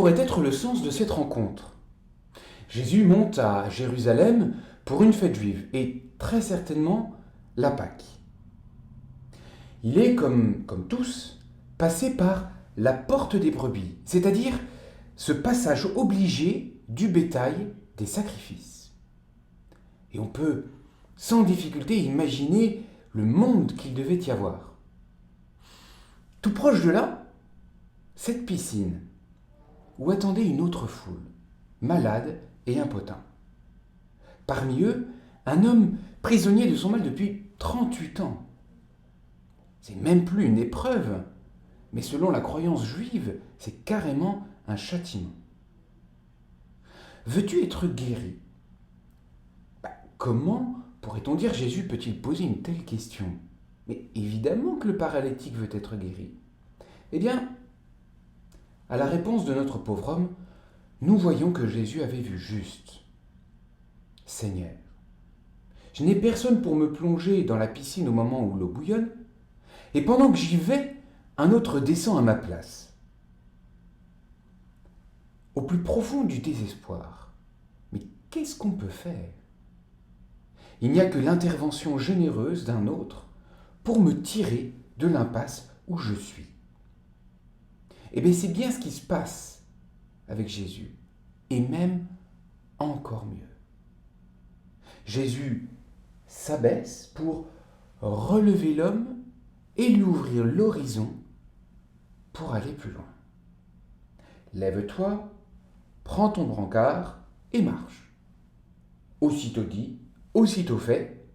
pourrait être le sens de cette rencontre? Jésus monte à Jérusalem pour une fête juive, et très certainement la Pâque. Il est, comme tous, passé par la porte des brebis, c'est-à-dire ce passage obligé du bétail des sacrifices. Et on peut sans difficulté imaginer le monde qu'il devait y avoir. Tout proche de là, cette piscine, où attendait une autre foule, malade et impotent. Parmi eux, un homme prisonnier de son mal depuis 38 ans. C'est même plus une épreuve, mais selon la croyance juive, c'est carrément un châtiment. Veux-tu être guéri? Comment pourrait-on dire Jésus peut-il poser une telle question? Mais évidemment que le paralytique veut être guéri. Eh bien, à la réponse de notre pauvre homme, nous voyons que Jésus avait vu juste. Seigneur, je n'ai personne pour me plonger dans la piscine au moment où l'eau bouillonne, et pendant que j'y vais, un autre descend à ma place. Au plus profond du désespoir, mais qu'est-ce qu'on peut faire? Il n'y a que l'intervention généreuse d'un autre pour me tirer de l'impasse où je suis. Eh bien, c'est bien ce qui se passe avec Jésus, et même encore mieux. Jésus s'abaisse pour relever l'homme et lui ouvrir l'horizon pour aller plus loin. Lève-toi, prends ton brancard et marche. Aussitôt dit, aussitôt fait,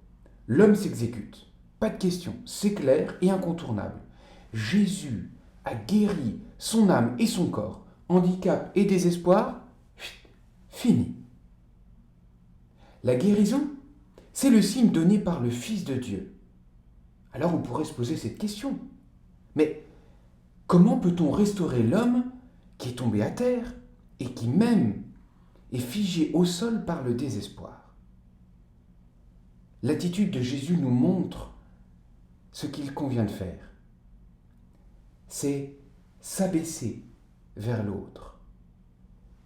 l'homme s'exécute. Pas de question, c'est clair et incontournable. Jésus a guéri son âme et son corps. Handicap et désespoir, fini. La guérison, c'est le signe donné par le Fils de Dieu. Alors on pourrait se poser cette question. Mais comment peut-on restaurer l'homme qui est tombé à terre et qui même est figé au sol par le désespoir? L'attitude de Jésus nous montre ce qu'il convient de faire. C'est s'abaisser vers l'autre.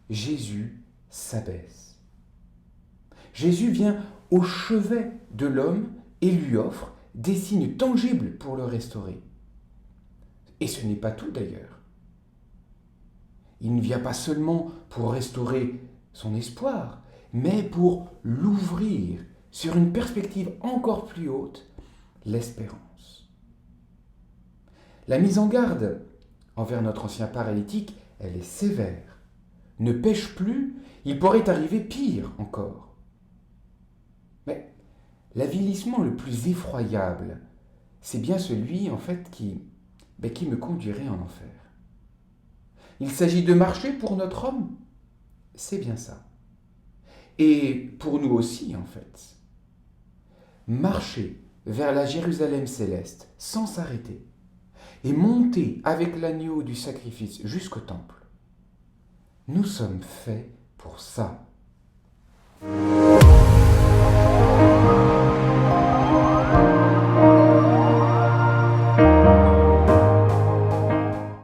Jésus s'abaisse. Jésus vient au chevet de l'homme et lui offre des signes tangibles pour le restaurer. Et ce n'est pas tout d'ailleurs. Il ne vient pas seulement pour restaurer son espoir, mais pour l'ouvrir sur une perspective encore plus haute, l'espérance. La mise en garde envers notre ancien paralytique, elle est sévère. Ne pêche plus, il pourrait arriver pire encore. Mais l'avilissement le plus effroyable, c'est bien celui en fait qui me conduirait en enfer. Il s'agit de marcher pour notre homme, c'est bien ça. Et pour nous aussi en fait. Marcher vers la Jérusalem céleste sans s'arrêter et monter avec l'agneau du sacrifice jusqu'au temple. Nous sommes faits pour ça.